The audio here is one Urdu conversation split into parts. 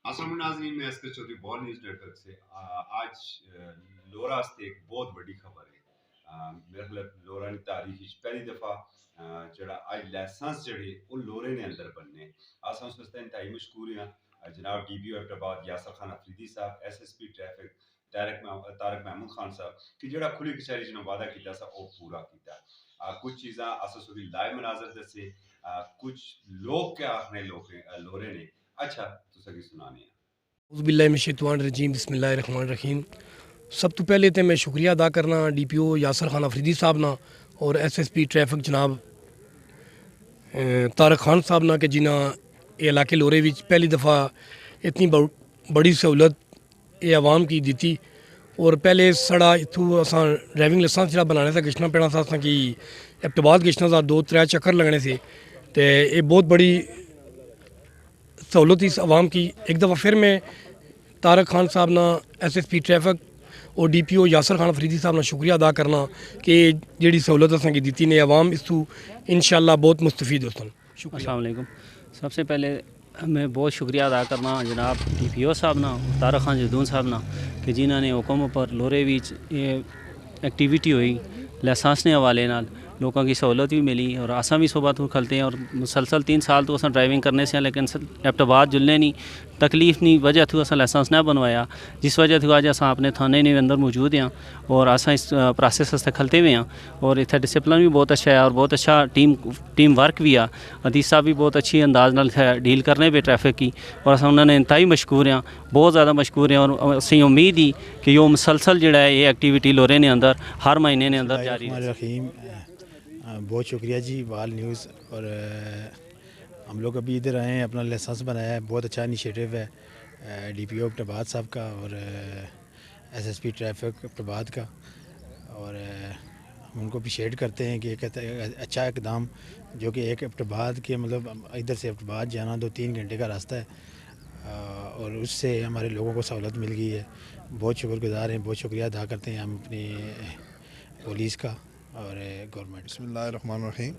السلام ناظرین، میں اسکر چودھری بال نیوز نیٹ ورک سے آج لورا سے ایک بہت بڑی خبر ہے۔ میرے خیال لورا کی تاریخ پہلی دفعہ جڑا آج لائسنس جڑے وہ لورے نے اندر بننے آسان سوچتے انتہائی مشکور ہیں جناب D P O Abbottabad Yasir Khan Afridi sahib, S S P traffic Tariq Mahmood Khan sahib کہ جڑا کھلی کچہری جنہوں وعدہ کیتا سا وہ پورا کیتا۔ کچھ چیزاں آسان سوچی لائیو مناظر دسے، کچھ لوگ کیا آخنے لورے نے، اچھا تو سکی سنانے ہیں۔ اعوذ باللہ من الشیطان الرجیم، بسم اللہ الرحمن الرحیم۔ سب تو پہلے تو میں شکریہ ادا کرنا ڈی پی او یاسر خان افریدی صاحب نا اور ایس ایس پی ٹریفک جناب طارق خان صاحب نا کہ جنہاں یہ علاقے لورے وچ پہلی دفعہ اتنی بڑی سہولت یہ عوام کی دیتی۔ اور پہلے سڑا اتھو اساں ڈرائیونگ لائسنس جڑا بنانے سے گشنا پینا تھا، کہ ایبٹآباد گشنا تھا، 2-3 چکر لگنے سے، تو یہ بہت بڑی سہولت اس عوام کی۔ ایک دفعہ پھر میں طارق خان صاحب نا ایس ایس پی ٹریفک اور ڈی پی او یاسر خان افریدی صاحب نا شکریہ ادا کرنا کہ جیڑی سہولت اساں کی دیتی نے عوام اس تو انشاءاللہ بہت مستفید ہوسن۔ السلام علیکم۔ سب سے پہلے میں بہت شکریہ ادا کرنا جناب ڈی پی او صاحب نا، طارق خان جدون صاحب نا، کہ جنہوں نے حکم پر لورے وچ یہ ایکٹیویٹی ہوئی لائسنس نے حوالے نال لوگوں کی سہولت بھی ملی، اور آساں بھی صبح تو کھلتے ہیں، اور مسلسل 3 سال تو اساں ڈرائیونگ کرنے سے ہیں، لیکن ایبٹآباد جلنے نہیں تکلیف نہیں وجہ تو اساں لائسنس نہ بنوایا، جس وجہ تو آج اساں اپنے تھانے نے اندر موجود ہیں اور اساں اس پروسیس سے کھلتے ہوئے ہیں، اور اتنے ڈسپلن بھی بہت اچھا ہے اور بہت اچھا ٹیم ورک بھی ہے۔ عدیث صاحب بھی بہت اچھی انداز نال ڈیل کرنے پہ ٹریفک کی، اور اساں انہوں نے انتہائی مشکور ہیں، بہت زیادہ مشکور ہیں، اور اسی امید ہی کہ یہ مسلسل جڑا ہے یہ ایکٹیویٹی لورے نے اندر ہر مہینے نے اندر جاری ہے۔ بہت شکریہ جی بال نیوز، اور ہم لوگ ابھی ادھر آئے ہیں، اپنا لائسنس بنایا ہے، بہت اچھا انیشیٹو ہے ڈی پی او ایبٹآباد صاحب کا اور ایس ایس پی ٹریفک ایبٹآباد کا، اور ہم ان کو اپریشیٹ کرتے ہیں کہ ایک اچھا اقدام جو کہ ایک ایبٹآباد کے مطلب ادھر سے ایبٹآباد جانا 2-3 گھنٹے کا راستہ ہے، اور اس سے ہمارے لوگوں کو سہولت مل گئی ہے۔ بہت شکر گزار ہیں، بہت شکریہ ادا کرتے ہیں ہم اپنی پولیس کا اور گورنمنٹ۔ بسم اللہ الرحمن الرحیم۔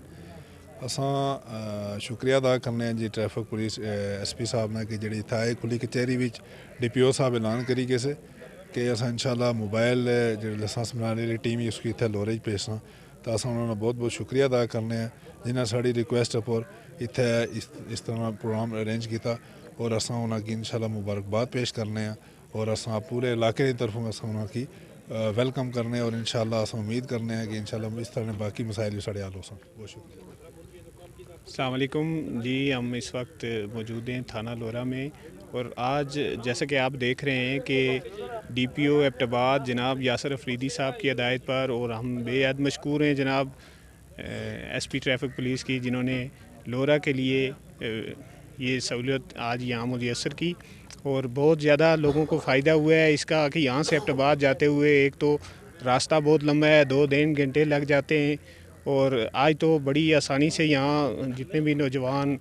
اساں شکریہ ادا کرنے ہیں جی ٹریفک پولیس ایس پی صاحب نے کہ جڑی تھا کھلی کچہری وچ ڈی پی او صاحب اعلان کری گئے کہ اساں انشاءاللہ موبائل جڑی لائسنس بنانے والی ٹیم اس کی اتنے لورے بھیجنا، تو اساں انہوں نے بہت بہت شکریہ ادا کرنے ہیں جنہیں ساری ریکویسٹ پر اتنے اس طرح پروگرام ارینج کیتا، اور اساں انہوں کی انشاءاللہ مبارکباد پیش کرنے ہیں، اور اساں پورے علاقے کی طرفوں اساں انہوں کی ویلکم کرنے، اور انشاءاللہ اساں امید کرنے ہیں کہ انشاءاللہ اس طرح باقی مسائل بھی سارے حل ہو سن۔ بہت شکریہ۔ السلام علیکم جی، ہم اس وقت موجود ہیں تھانہ لورا میں، اور آج جیسا کہ آپ دیکھ رہے ہیں کہ ڈی پی او ایبٹآباد جناب یاسر افریدی صاحب کی ہدایت پر، اور ہم بے حد مشکور ہیں جناب ایس پی ٹریفک پولیس کی، جنہوں نے لورا کے لیے یہ سہولت آج یہاں میسر کی، اور بہت زیادہ لوگوں کو فائدہ ہوا ہے اس کا، کہ یہاں سے ایبٹآباد جاتے ہوئے ایک تو راستہ بہت لمبا ہے، 2-3 گھنٹے لگ جاتے ہیں، اور آج تو بڑی آسانی سے یہاں جتنے بھی نوجوان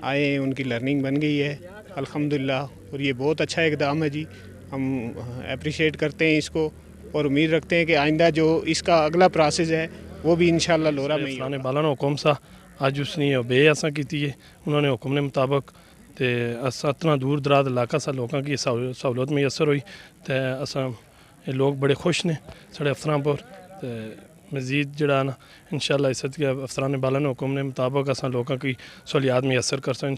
آئے ہیں ان کی لرننگ بن گئی ہے الحمدللہ، اور یہ بہت اچھا اقدام ہے جی، ہم اپریشیٹ کرتے ہیں اس کو، اور امید رکھتے ہیں کہ آئندہ جو اس کا اگلا پروسیس ہے وہ بھی انشاءاللہ لورا میں ہی ہوگا۔ بالا حکم سا اج اس نے بے اساں کیتی ہے، انہوں نے حکم نے مطابق تے اساں اتنا دور دراز علاقہ سا لوگوں کی سہولت میسر ہوئی، تے اساں لوگ بڑے خوش نے ساڑے افسران پر، تے مزید جڑا نا انشاءاللہ اس افسران بالا حکم نے مطابق اساں لوگوں کی سہولیات میسر کرساں۔